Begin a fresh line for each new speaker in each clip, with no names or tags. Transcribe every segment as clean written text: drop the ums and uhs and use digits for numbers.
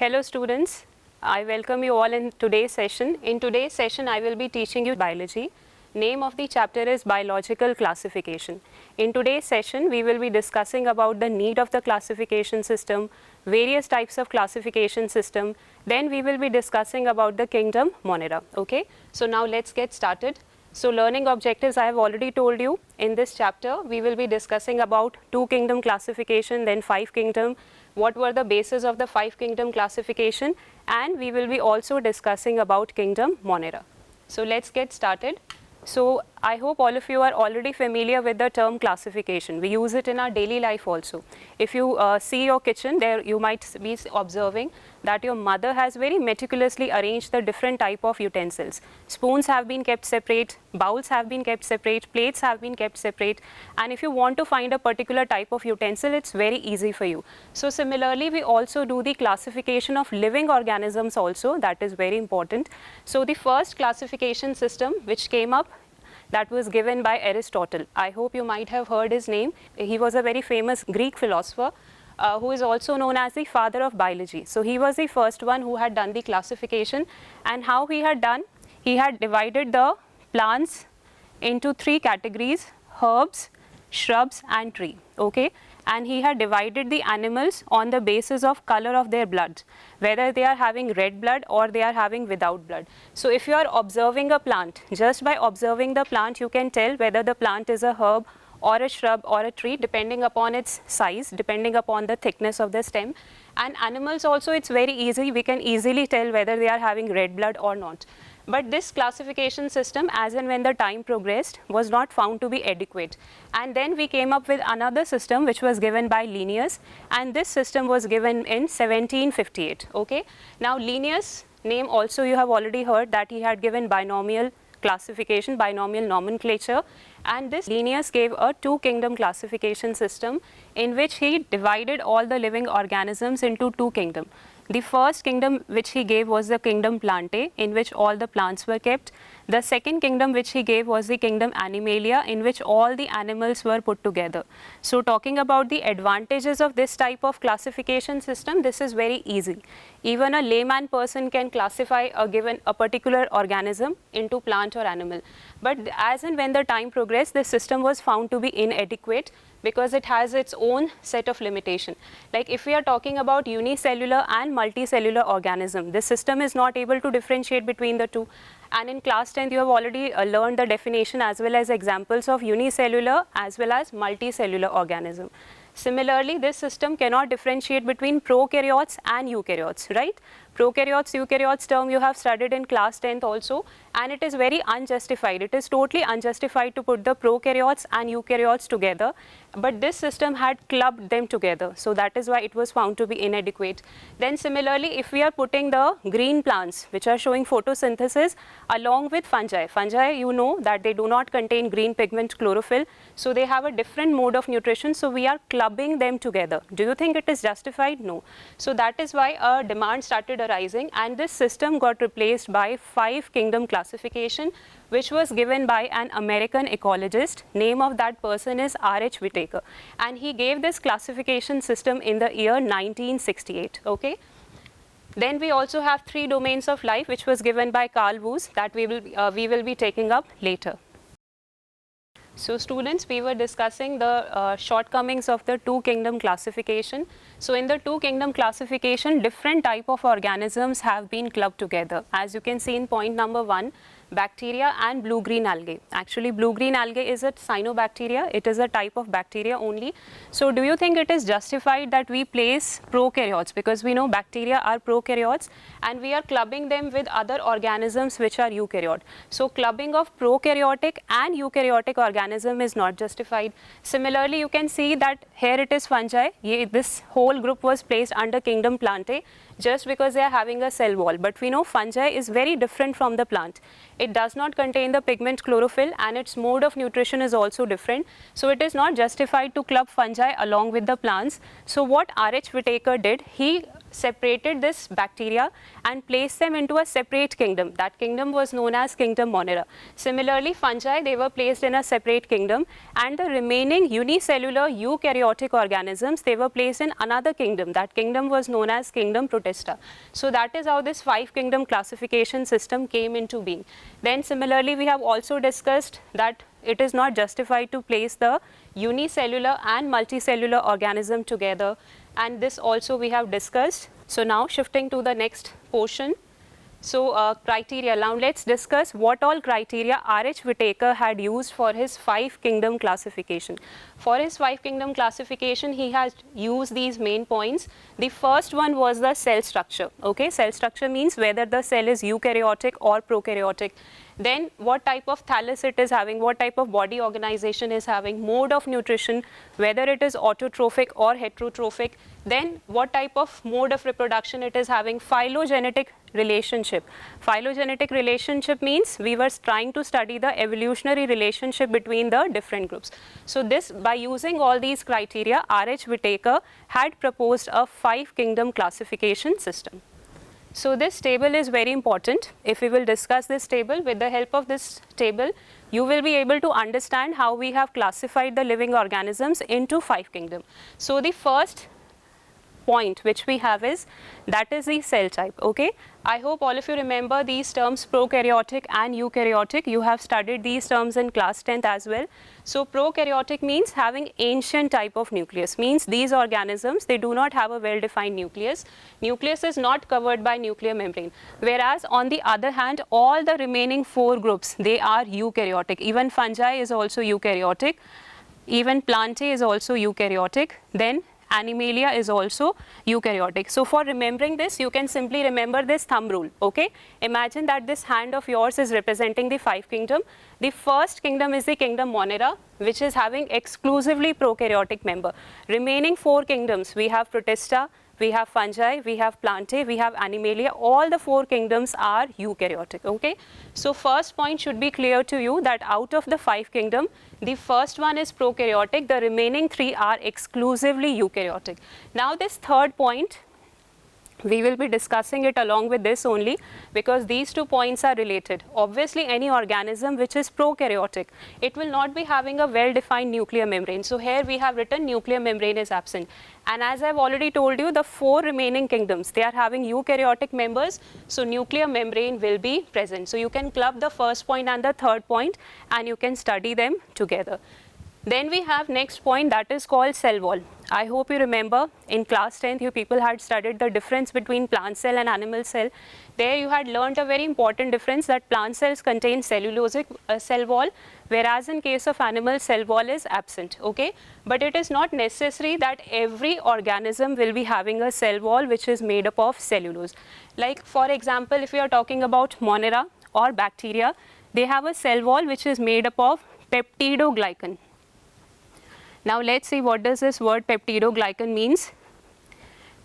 Hello students, I welcome you all in today's session. In today's session, I will be teaching you biology. Name of the chapter is biological classification. In today's session, we will be discussing about the need of the classification system, various types of classification system. Then we will be discussing about the kingdom Monera. Okay, so now let's get started. So learning objectives I have already told you. In this chapter, we will be discussing about 2 kingdom classification, then 5 kingdom, what were the bases of the 5 kingdom classification, and we will be also discussing about kingdom Monera. So let's get started. So I hope all of you are already familiar with the term classification. We use it in our daily life also. If you see your kitchen, there you might be observing that your mother has very meticulously arranged the different type of utensils. Spoons have been kept separate, bowls have been kept separate, plates have been kept separate, and if you want to find a particular type of utensil, it's very easy for you. So similarly, we also do the classification of living organisms also. That is very important. So the first classification system which came up, that was given by Aristotle. I hope you might have heard his name. He was a very famous Greek philosopher who is also known as the father of biology. So he was the first one who had done the classification, and how he had done, he had divided the plants into 3 categories: herbs, shrubs and tree. Okay, and he had divided the animals on the basis of color of their blood, whether they are having red blood or they are having without blood. So if you are observing a plant, just by observing the plant you can tell whether the plant is a herb or a shrub or a tree, depending upon its size, depending upon the thickness of the stem. And animals also, it's very easy, we can easily tell whether they are having red blood or not. But this classification system, as and when the time progressed, was not found to be adequate. And then we came up with another system which was given by Linnaeus, and this system was given in 1758. Okay. Now Linnaeus' name also you have already heard that he had given binomial classification, binomial nomenclature, and this Linnaeus gave a 2 kingdom classification system in which he divided all the living organisms into 2 kingdoms. The first kingdom which he gave was the kingdom Plantae, in which all the plants were kept. The second kingdom which he gave was the kingdom Animalia, in which all the animals were put together. So talking about the advantages of this type of classification system, this is very easy. Even a layman person can classify a particular organism into plant or animal. But as and when the time progressed, this system was found to be inadequate because it has its own set of limitation. Like if we are talking about unicellular and multicellular organism, this system is not able to differentiate between the two. And in class 10th, you have already learned the definition as well as examples of unicellular as well as multicellular organism. Similarly, this system cannot differentiate between prokaryotes and eukaryotes, right? Prokaryotes, eukaryotes term you have studied in class 10th also, and it is very unjustified. It is totally unjustified to put the prokaryotes and eukaryotes together, but this system had clubbed them together. So that is why it was found to be inadequate. Then similarly, if we are putting the green plants which are showing photosynthesis along with fungi, you know that they do not contain green pigment chlorophyll, so they have a different mode of nutrition, so we are clubbing them together. Do you think it is justified? No. So that is why a demand started arising, and this system got replaced by 5 kingdom classification, which was given by an American ecologist. Name of that person is R.H. Whittaker, and he gave this classification system in the year 1968. Okay. Then we also have 3 domains of life, which was given by Carl Woese, that we will be taking up later. So students, we were discussing the shortcomings of the 2 kingdom classification. So in the 2 kingdom classification, different type of organisms have been clubbed together. As you can see in point number 1, bacteria and blue-green algae. Actually, blue-green algae is a cyanobacteria. It is a type of bacteria only. So do you think it is justified that we place prokaryotes, because we know bacteria are prokaryotes, and we are clubbing them with other organisms which are eukaryote. So clubbing of prokaryotic and eukaryotic organism is not justified. Similarly, you can see that here it is fungi. This whole group was placed under kingdom Plantae just because they are having a cell wall. But we know fungi is very different from the plant. It does not contain the pigment chlorophyll, and its mode of nutrition is also different. So it is not justified to club fungi along with the plants. So what R.H. Whittaker did, he separated this bacteria and placed them into a separate kingdom. That kingdom was known as kingdom Monera. Similarly, fungi, they were placed in a separate kingdom, and the remaining unicellular eukaryotic organisms, they were placed in another kingdom. That kingdom was known as kingdom Protista. So that is how this 5-kingdom classification system came into being. Then similarly, we have also discussed that it is not justified to place the unicellular and multicellular organism together, and this also we have discussed. So now shifting to the next portion. So criteria, now let's discuss what all criteria R.H. Whittaker had used for his 5-kingdom classification. For his 5-kingdom classification, he has used these main points. The first one was the cell structure. Okay, cell structure means whether the cell is eukaryotic or prokaryotic. Then what type of thallus it is having, what type of body organization is having, mode of nutrition, whether it is autotrophic or heterotrophic, then what type of mode of reproduction it is having, phylogenetic relationship. Phylogenetic relationship means we were trying to study the evolutionary relationship between the different groups. So this, by using all these criteria, R.H. Whittaker had proposed a 5-kingdom classification system. So this table is very important. If we will discuss this table, with the help of this table, you will be able to understand how we have classified the living organisms into 5 kingdoms. So the first point which we have is, that is the cell type. Okay, I hope all of you remember these terms, prokaryotic and eukaryotic. You have studied these terms in class 10th as well. So prokaryotic means having ancient type of nucleus, means these organisms, they do not have a well defined nucleus. Nucleus is not covered by nuclear membrane, whereas on the other hand, all the remaining 4 groups, they are eukaryotic. Even fungi is also eukaryotic, even plantae is also eukaryotic, then Animalia is also eukaryotic. So for remembering this, you can simply remember this thumb rule. Okay, imagine that this hand of yours is representing the 5 kingdom. The first kingdom is the kingdom Monera, which is having exclusively prokaryotic member. Remaining 4 kingdoms, we have Protista, we have fungi, we have plantae, we have Animalia. All the 4 kingdoms are eukaryotic. Okay, so first point should be clear to you that out of the 5 kingdom, the first one is prokaryotic, the remaining 3 are exclusively eukaryotic. Now this third point, we will be discussing it along with this only, because these 2 points are related. Obviously, any organism which is prokaryotic, it will not be having a well-defined nuclear membrane. So here we have written nuclear membrane is absent. And as I have already told you, the 4 remaining kingdoms, they are having eukaryotic members, so nuclear membrane will be present. So you can club the first point and the third point, and you can study them together. Then we have next point, that is called cell wall. I hope you remember in class 10th you people had studied the difference between plant cell and animal cell. There you had learnt a very important difference, that plant cells contain cellulosic cell wall, whereas in case of animal, cell wall is absent. Okay, but it is not necessary that every organism will be having a cell wall which is made up of cellulose. Like for example, if we are talking about Monera or bacteria, they have a cell wall which is made up of peptidoglycan. Now let's see what does this word peptidoglycan means.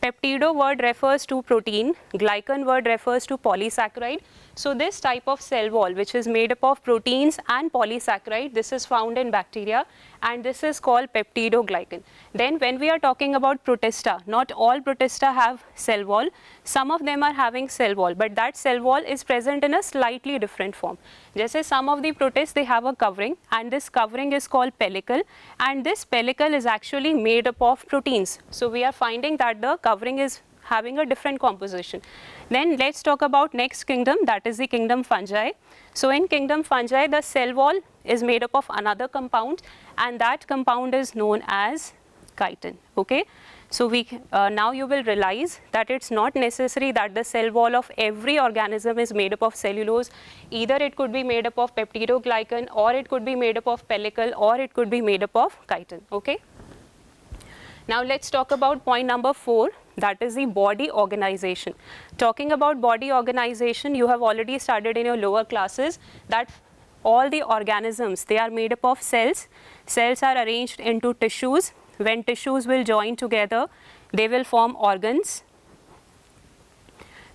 Peptido word refers to protein, glycan word refers to polysaccharide. So this type of cell wall which is made up of proteins and polysaccharide, this is found in bacteria, and this is called peptidoglycan. Then when we are talking about Protista, not all Protista have cell wall, some of them are having cell wall, but that cell wall is present in a slightly different form. Just as some of the protists, they have a covering, and this covering is called pellicle, and this pellicle is actually made up of proteins. So we are finding that the covering is having a different composition. Then let's talk about next kingdom, that is the kingdom fungi. So in kingdom fungi, the cell wall is made up of another compound, and that compound is known as chitin. Okay, so we now you will realize that it's not necessary that the cell wall of every organism is made up of cellulose. Either it could be made up of peptidoglycan, or it could be made up of pellicle, or it could be made up of chitin. Okay, now let's talk about point number 4, that is the body organization. Talking about body organization, you have already studied in your lower classes that all the organisms, they are made up of cells. Cells are arranged into tissues. When tissues will join together, they will form organs.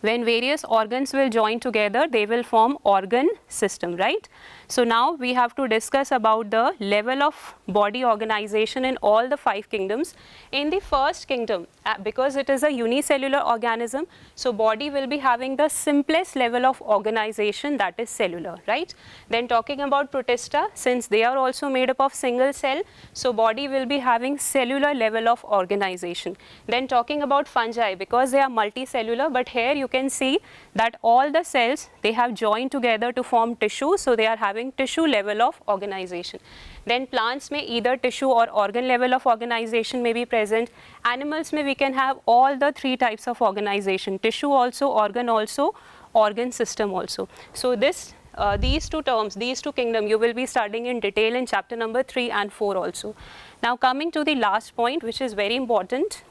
When various organs will join together, they will form organ system, right? So now we have to discuss about the level of body organization in all the 5 kingdoms. In the first kingdom, because it is a unicellular organism, so body will be having the simplest level of organization, that is cellular, right? Then talking about protista, since they are also made up of single cell, so body will be having cellular level of organization. Then talking about fungi, because they are multicellular, but here you can see that all the cells, they have joined together to form tissue, so they are having tissue level of organization. Then plants may either tissue or organ level of organization may be present. Animals may we can have all the 3 types of organization, tissue also, organ system also. So this these 2 terms, these 2 kingdom you will be studying in detail in chapter number 3 and 4 also. Now coming to the last point, which is very important,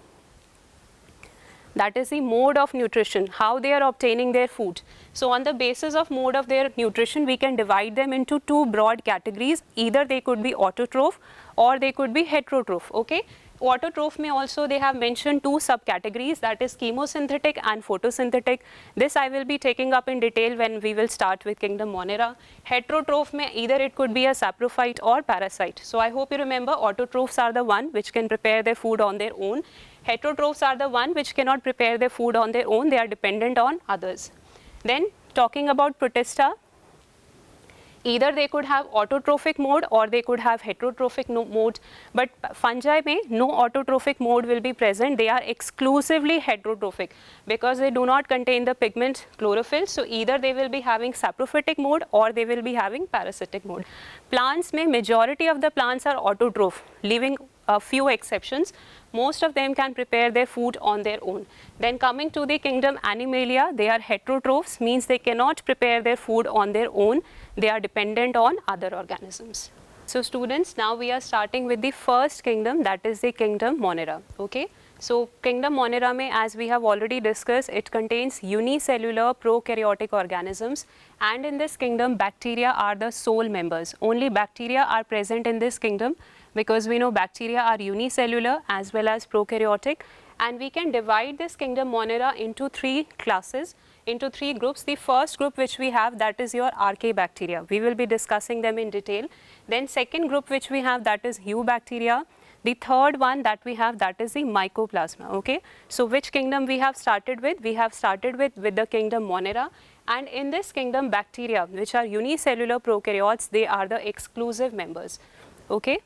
that is the mode of nutrition, how they are obtaining their food. So on the basis of mode of their nutrition, we can divide them into 2 broad categories. Either they could be autotroph or they could be heterotroph, okay? Autotroph may also, they have mentioned 2 subcategories, that is chemosynthetic and photosynthetic. This I will be taking up in detail when we will start with kingdom Monera. Heterotroph may either it could be a saprophyte or parasite. So I hope you remember autotrophs are the one which can prepare their food on their own. Heterotrophs are the one which cannot prepare their food on their own, they are dependent on others. Then talking about protista, either they could have autotrophic mode or they could have heterotrophic mode, but fungi may no autotrophic mode will be present, they are exclusively heterotrophic because they do not contain the pigment chlorophyll, so either they will be having saprophytic mode or they will be having parasitic mode. Plants may, majority of the plants are autotroph, leaving a few exceptions. Most of them can prepare their food on their own. Then coming to the kingdom Animalia, they are heterotrophs, means they cannot prepare their food on their own, they are dependent on other organisms. So students, now we are starting with the first kingdom, that is the kingdom Monera, okay? So kingdom Monera mein, as we have already discussed, it contains unicellular prokaryotic organisms, and in this kingdom bacteria are the sole members. Only bacteria are present in this kingdom, because we know bacteria are unicellular as well as prokaryotic, and we can divide this kingdom Monera into 3 classes, into 3 groups. The first group which we have, that is your archaebacteria. We will be discussing them in detail. Then second group which we have, that is eubacteria. The third one that we have, that is the mycoplasma, okay? So which kingdom we have started with? We have started with the kingdom Monera, and in this kingdom bacteria, which are unicellular prokaryotes, they are the exclusive members, okay?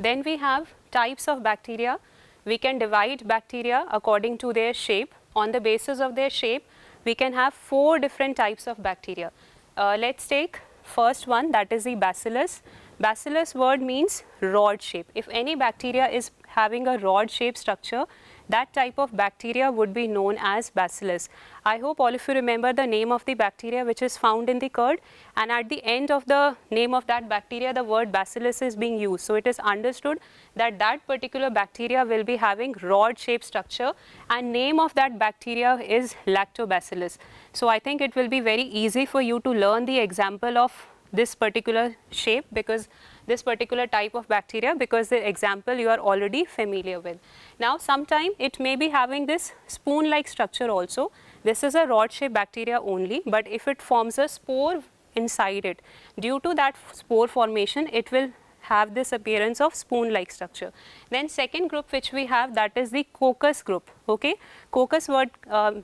Then we have types of bacteria. We can divide bacteria according to their shape. On the basis of their shape, we can have 4 different types of bacteria. Let's take first one, that is the bacillus. Bacillus word means rod shape. If any bacteria is having a rod shape structure, that type of bacteria would be known as bacillus. I hope all of you remember the name of the bacteria which is found in the curd, and at the end of the name of that bacteria the word bacillus is being used. So it is understood that that particular bacteria will be having rod shape structure, and name of that bacteria is lactobacillus. So I think it will be very easy for you to learn the example of this particular shape, because this particular type of bacteria, because the example you are already familiar with. Now sometime it may be having this spoon like structure also. This is a rod shaped bacteria only, but if it forms a spore inside it, due to that spore formation it will have this appearance of spoon like structure. Then second group which we have, that is the coccus group, okay? Coccus word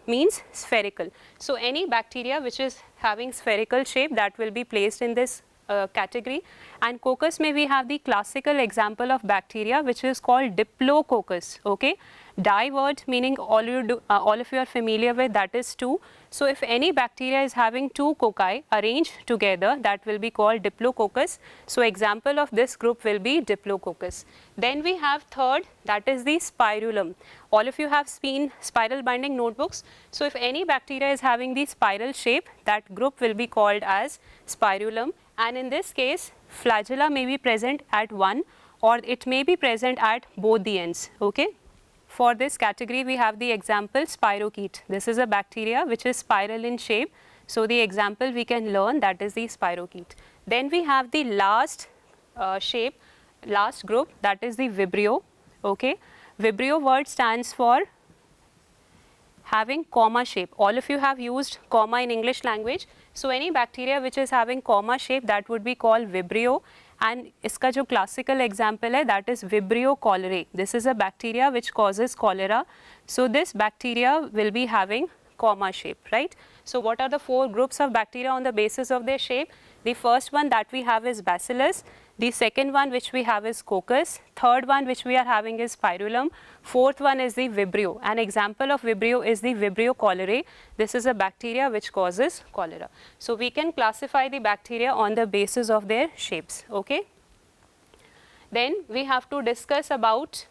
means spherical. So any bacteria which is having spherical shape, that will be placed in this category. And coccus may we have the classical example of bacteria which is called diplococcus, okay? Di word meaning all of you are familiar with, that is 2. So if any bacteria is having 2 cocci arranged together, that will be called diplococcus. So example of this group will be diplococcus. Then we have third, that is the spirulum. All of you have seen spiral binding notebooks. So if any bacteria is having the spiral shape, that group will be called as spirulum. And in this case, flagella may be present at one, or it may be present at both the ends, okay? For this category, we have the example spirochete. This is a bacteria which is spiral in shape. So the example we can learn, that is the spirochete. Then we have the last shape, last group, that is the vibrio, okay? Vibrio word stands for having comma shape. All of you have used comma in English language. So any bacteria which is having comma shape, that would be called Vibrio. And iska jo classical example hai, that is Vibrio cholerae. This is a bacteria which causes cholera. So this bacteria will be having comma shape, right? So what are the 4 groups of bacteria on the basis of their shape? The first one that we have is Bacillus. The second one which we have is Coccus. Third one which we are having is Spirulum. Fourth one is the Vibrio. An example of Vibrio is the Vibrio cholerae. This is a bacteria which causes cholera. So we can classify the bacteria on the basis of their shapes. Okay. Then we have to discuss about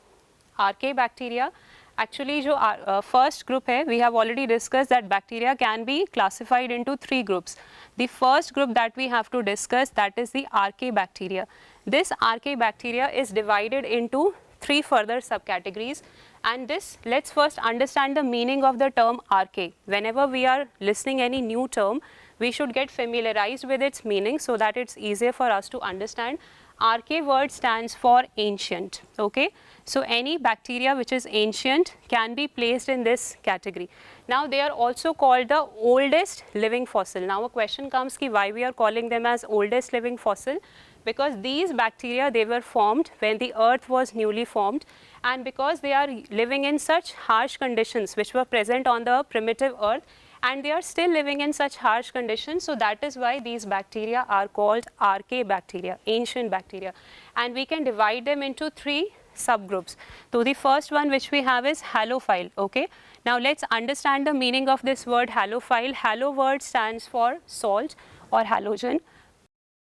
Archaebacteria. Actually, जो first group है, we have already discussed that bacteria can be classified into 3 groups. The first group that we have to discuss, that is the Archaebacteria. This Archaebacteria is divided into 3 further subcategories, and this, let's first understand the meaning of the term archae. Whenever we are listening any new term, we should get familiarized with its meaning so that it's easier for us to understand. Archae word stands for ancient. Okay, so any bacteria which is ancient can be placed in this category. Now they are also called the oldest living fossil. Now a question comes ki why we are calling them as oldest living fossil? Because these bacteria, they were formed when the earth was newly formed, and because they are living in such harsh conditions which were present on the primitive earth, and they are still living in such harsh conditions, so that is why these bacteria are called Archaebacteria, ancient bacteria. And we can divide them into 3 subgroups. So the first one which we have is halophile. Okay, now let's understand the meaning of this word halophile. Halo word stands for salt or halogen.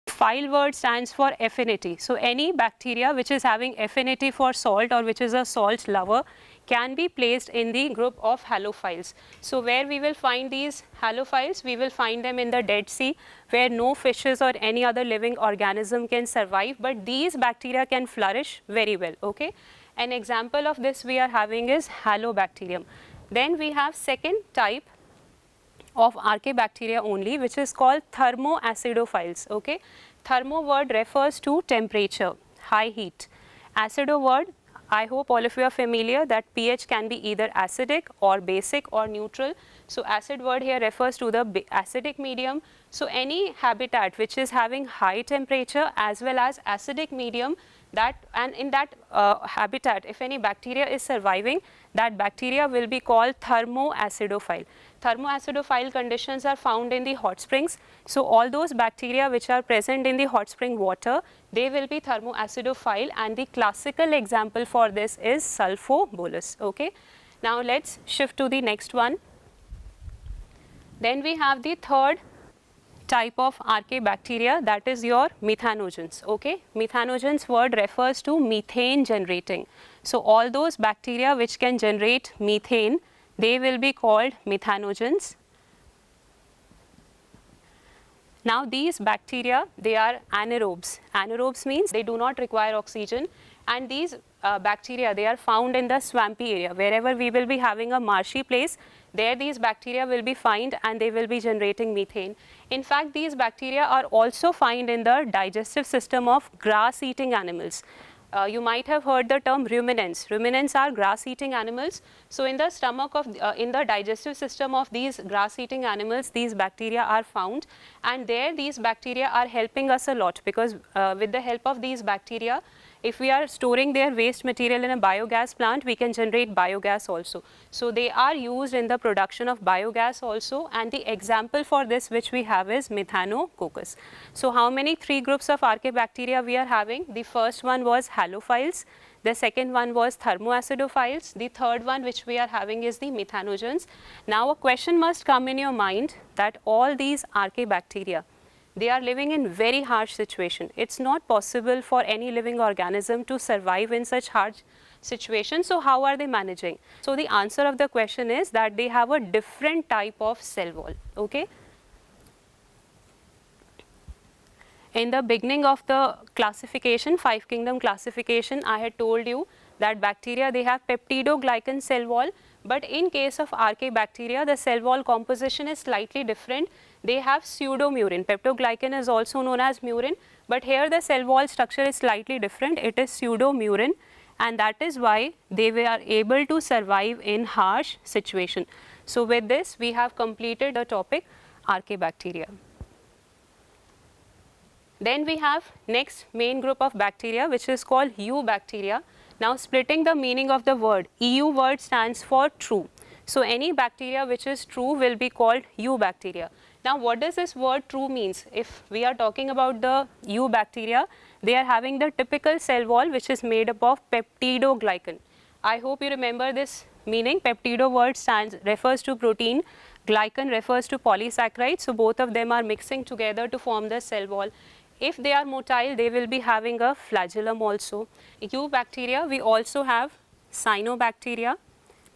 Phile word stands for affinity. So any bacteria which is having affinity for salt or which is a salt lover can be placed in the group of halophiles. So where we will find these halophiles? We will find them in the Dead Sea, where no fishes or any other living organism can survive, but these bacteria can flourish very well. Okay, an example of this we are having is Halobacterium. Then we have second type of Archaebacteria only, which is called thermoacidophiles. Okay, thermo word refers to temperature, high heat. Acido word, I hope all of you are familiar that pH can be either acidic or basic or neutral. So acid word here refers to the acidic medium. So any habitat which is having high temperature as well as acidic medium, that and in that habitat, if any bacteria is surviving, that bacteria will be called thermoacidophile. Thermoacidophile conditions are found in the hot springs. So all those bacteria which are present in the hot spring water, they will be thermoacidophile, and the classical example for this is sulfobolus. Okay, now let's shift to the next one. Then we have the third type of Archaebacteria, that is your methanogens. Okay, methanogens word refers to methane generating. So all those bacteria which can generate methane, they will be called methanogens. Now these bacteria, they are anaerobes. Anaerobes means they do not require oxygen, and these bacteria, they are found in the swampy area. Wherever we will be having a marshy place, there these bacteria will be found and they will be generating methane. In fact, these bacteria are also found in the digestive system of grass eating animals. You might have heard the term ruminants. Ruminants are grass eating animals. So in the stomach of, in the digestive system of these grass eating animals, these bacteria are found, and there these bacteria are helping us a lot, because with the help of these bacteria, if we are storing their waste material in a biogas plant, we can generate biogas also. So they are used in the production of biogas also, and the example for this which we have is Methanococcus. So how many 3 groups of Archaebacteria we are having? The first one was halophiles, the second one was thermoacidophiles, the third one which we are having is the methanogens. Now a question must come in your mind that all these Archaebacteria, they are living in very harsh situation. It's not possible for any living organism to survive in such harsh situations. So how are they managing? So the answer of the question is that they have a different type of cell wall. Okay. In the beginning of the classification, 5 kingdom classification, I had told you that bacteria, they have peptidoglycan cell wall, but in case of Archaebacteria, the cell wall composition is slightly different. They have pseudomurine. Peptoglycan is also known as murine, but here the cell wall structure is slightly different. It is pseudomurine, and that is why they were able to survive in harsh situation. So with this we have completed the topic Archaebacteria. Then we have next main group of bacteria, which is called eubacteria. Now splitting the meaning of the word, EU word stands for true. So any bacteria which is true will be called eubacteria. Now what does this word true means? If we are talking about the eubacteria, they are having the typical cell wall which is made up of peptidoglycan. I hope you remember this meaning. Peptido word refers to protein, glycan refers to polysaccharide. So both of them are mixing together to form the cell wall. If they are motile, they will be having a flagellum also. Eubacteria, we also have cyanobacteria.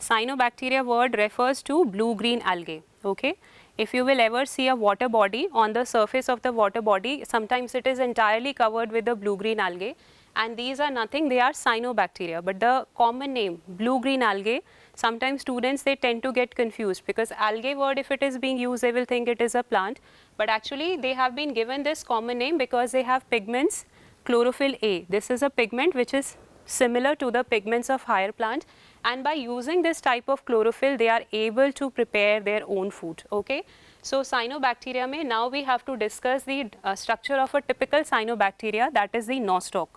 Cyanobacteria word refers to blue-green algae. Okay. If you will ever see a water body, on the surface of the water body, sometimes it is entirely covered with the blue-green algae, and these are nothing, they are cyanobacteria. But the common name, blue-green algae, sometimes students, they tend to get confused, because algae word, if it is being used, they will think it is a plant. But actually they have been given this common name because they have pigments, chlorophyll A. This is a pigment which is similar to the pigments of higher plant, and by using this type of chlorophyll they are able to prepare their own food. Okay. So cyanobacteria mein, now we have to discuss the structure of a typical cyanobacteria, that is the nostoc.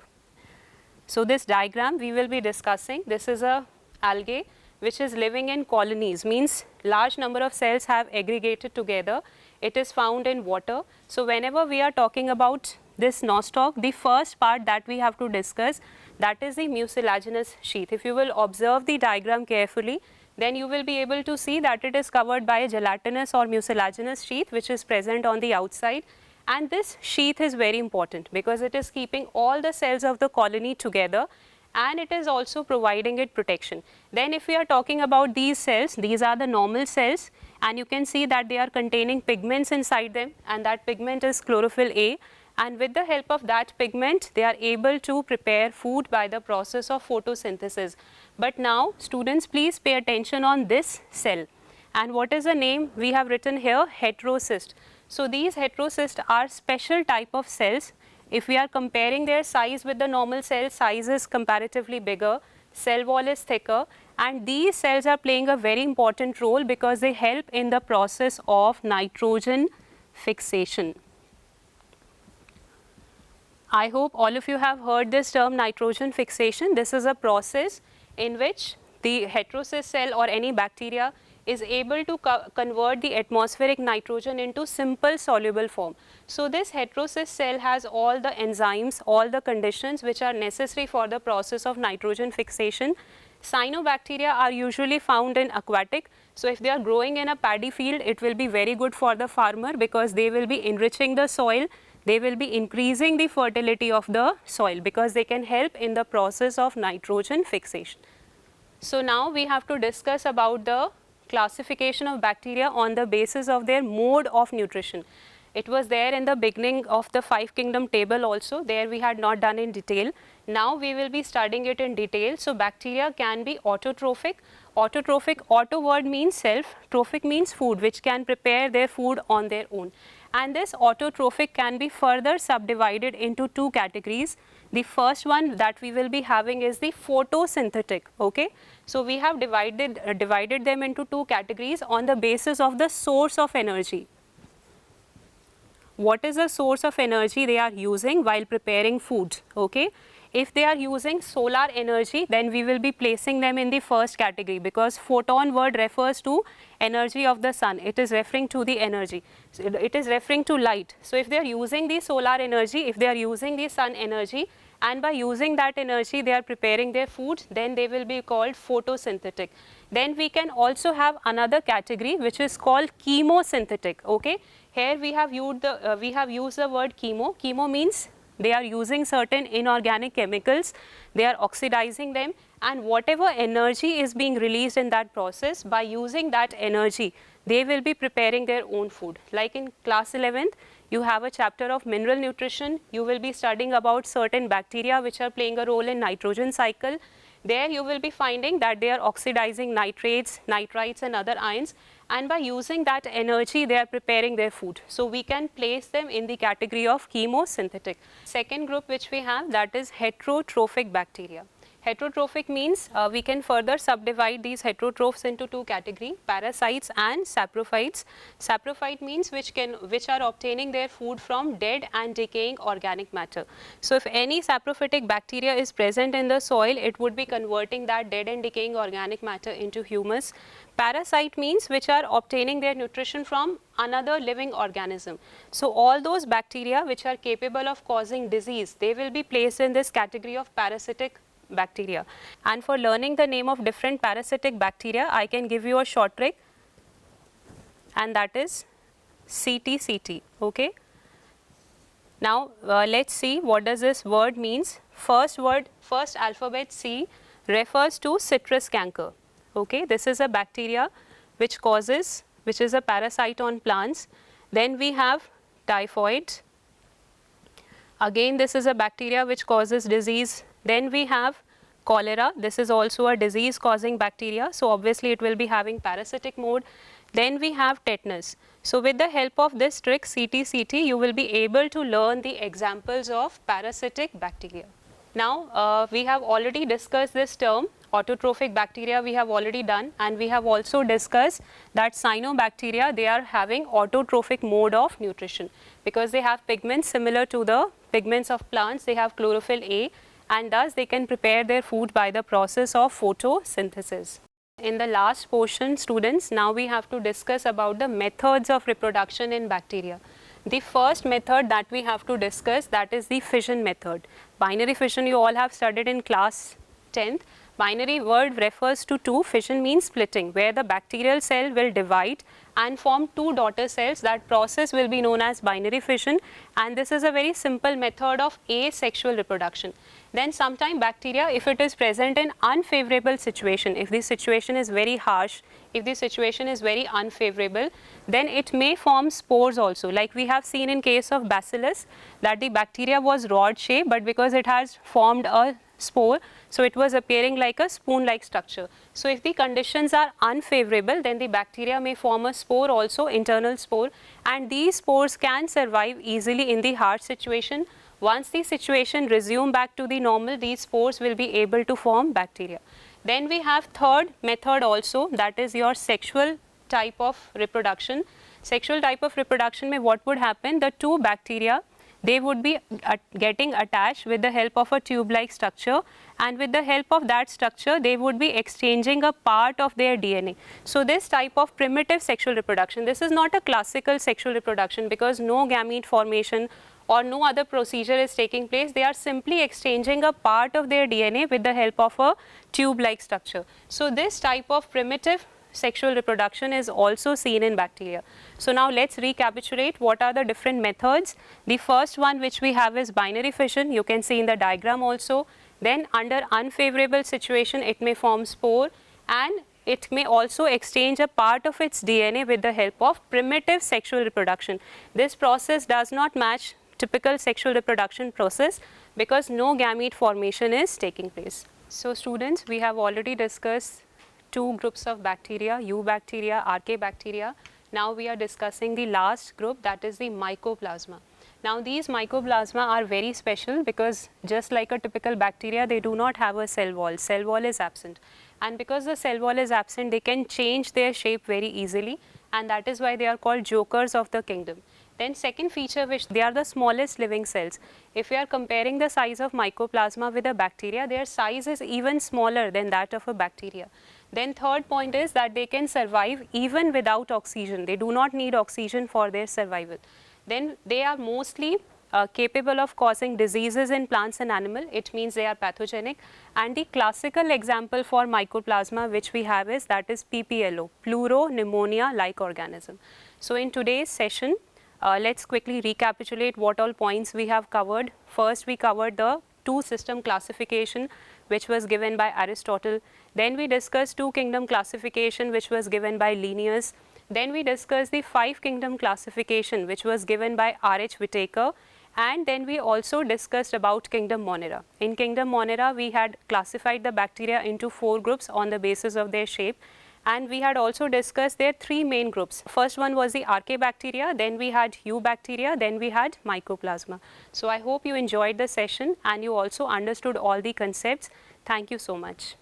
So this diagram we will be discussing, this is a algae which is living in colonies, means large number of cells have aggregated together. It is found in water. So whenever we are talking about this nostoc, the first part that we have to discuss, that is the mucilaginous sheath. If you will observe the diagram carefully, then you will be able to see that it is covered by a gelatinous or mucilaginous sheath which is present on the outside. And this sheath is very important because it is keeping all the cells of the colony together, and it is also providing it protection. Then if we are talking about these cells, these are the normal cells, and you can see that they are containing pigments inside them, and that pigment is chlorophyll A, and with the help of that pigment they are able to prepare food by the process of photosynthesis. But now students, please pay attention on this cell, and what is the name we have written here? Heterocyst. So these heterocysts are special type of cells. If we are comparing their size with the normal cell, size is comparatively bigger, cell wall is thicker, and these cells are playing a very important role because they help in the process of nitrogen fixation. I hope all of you have heard this term nitrogen fixation. This is a process in which the heterocyst cell or any bacteria is able to convert the atmospheric nitrogen into simple soluble form. So this heterocyst cell has all the enzymes, all the conditions which are necessary for the process of nitrogen fixation. Cyanobacteria are usually found in aquatic. So if they are growing in a paddy field, it will be very good for the farmer because they will be enriching the soil. They will be increasing the fertility of the soil because they can help in the process of nitrogen fixation. So now we have to discuss about the classification of bacteria on the basis of their mode of nutrition. It was there in the beginning of the 5 kingdom table also, there we had not done in detail. Now we will be studying it in detail. So bacteria can be autotrophic. Autotrophic, auto word means self, trophic means food, which can prepare their food on their own. And this autotrophic can be further subdivided into 2 categories. The first one that we will be having is the photosynthetic. Okay. So we have divided them into 2 categories on the basis of the source of energy. What is the source of energy they are using while preparing food? Okay. If they are using solar energy, then we will be placing them in the first category because photon word refers to energy of the sun. It is referring to the energy. So it is referring to light. So if they are using the solar energy, if they are using the sun energy, and by using that energy they are preparing their food, then they will be called photosynthetic. Then we can also have another category which is called chemosynthetic. Okay. Here we have used the word chemo. Chemo means they are using certain inorganic chemicals, they are oxidizing them, and whatever energy is being released in that process, by using that energy they will be preparing their own food. Like in class 11th, you have a chapter of mineral nutrition. You will be studying about certain bacteria which are playing a role in nitrogen cycle. There you will be finding that they are oxidizing nitrates, nitrites and other ions, and by using that energy they are preparing their food. So we can place them in the category of chemosynthetic. Second group which we have, that is heterotrophic bacteria. Heterotrophic means we can further subdivide these heterotrophs into two categories, parasites and saprophytes. Saprophyte means which are obtaining their food from dead and decaying organic matter. So if any saprophytic bacteria is present in the soil, it would be converting that dead and decaying organic matter into humus. Parasite means which are obtaining their nutrition from another living organism. So all those bacteria which are capable of causing disease, they will be placed in this category of parasitic bacteria. And for learning the name of different parasitic bacteria, I can give you a short trick, and that is CTCT. Okay. Now let's see what does this word means. First alphabet C refers to citrus canker. Okay, this is a bacteria which is a parasite on plants. Then we have typhoid. Again, this is a bacteria which causes disease. Then we have cholera. This is also a disease causing bacteria. So obviously it will be having parasitic mode. Then we have tetanus. So with the help of this trick CTCT, you will be able to learn the examples of parasitic bacteria. Now we have already discussed this term. Autotrophic bacteria we have already done, and we have also discussed that cyanobacteria, they are having autotrophic mode of nutrition because they have pigments similar to the pigments of plants. They have chlorophyll A, and thus they can prepare their food by the process of photosynthesis. In the last portion, students, now we have to discuss about the methods of reproduction in bacteria. The first method that we have to discuss, that is the fission method. Binary fission you all have studied in class 10th. Binary word refers to two. Fission means splitting, where the bacterial cell will divide and form two daughter cells. That process will be known as binary fission, and this is a very simple method of asexual reproduction. Then sometime bacteria, if it is present in unfavorable situation, if the situation is very harsh, if the situation is very unfavorable, then it may form spores also. Like we have seen in case of bacillus, that the bacteria was rod shaped, but because it has formed a spore, so it was appearing like a spoon-like structure. So if the conditions are unfavorable, then the bacteria may form a spore also, internal spore, and these spores can survive easily in the harsh situation. Once the situation resume back to the normal, these spores will be able to form bacteria. Then we have third method also, that is your sexual type of reproduction. Sexual type of reproduction mein what would happen, the two bacteria, they would be getting attached with the help of a tube-like structure, and with the help of that structure they would be exchanging a part of their DNA. So this type of primitive sexual reproduction, this is not a classical sexual reproduction because no gamete formation or no other procedure is taking place. They are simply exchanging a part of their DNA with the help of a tube-like structure. So this type of primitive sexual reproduction is also seen in bacteria. So now let's recapitulate what are the different methods. The first one which we have is binary fission. You can see in the diagram also. Then under unfavorable situation, it may form spore, and it may also exchange a part of its DNA with the help of primitive sexual reproduction. This process does not match typical sexual reproduction process because no gamete formation is taking place. So students, we have already discussed two groups of bacteria, eubacteria, archaebacteria. Now we are discussing the last group, that is the mycoplasma. Now these mycoplasma are very special because just like a typical bacteria, they do not have a cell wall. Cell wall is absent, and because the cell wall is absent, they can change their shape very easily, and that is why they are called jokers of the kingdom. Then second feature, which they are the smallest living cells. If we are comparing the size of mycoplasma with a bacteria, their size is even smaller than that of a bacteria. Then third point is that they can survive even without oxygen. They do not need oxygen for their survival. Then they are mostly capable of causing diseases in plants and animals. It means they are pathogenic. And the classical example for mycoplasma which we have is that is PPLO, pleuropneumonia-like organism. So in today's session, let's quickly recapitulate what all points we have covered. First, we covered the two system classification which was given by Aristotle. Then we discussed two kingdom classification which was given by Linnaeus. Then we discussed the five kingdom classification which was given by R.H. Whitaker. And then we also discussed about kingdom Monera. In kingdom Monera, we had classified the bacteria into four groups on the basis of their shape. And we had also discussed their three main groups. First one was the archaebacteria, then we had eubacteria, then we had mycoplasma. So I hope you enjoyed the session and you also understood all the concepts. Thank you so much.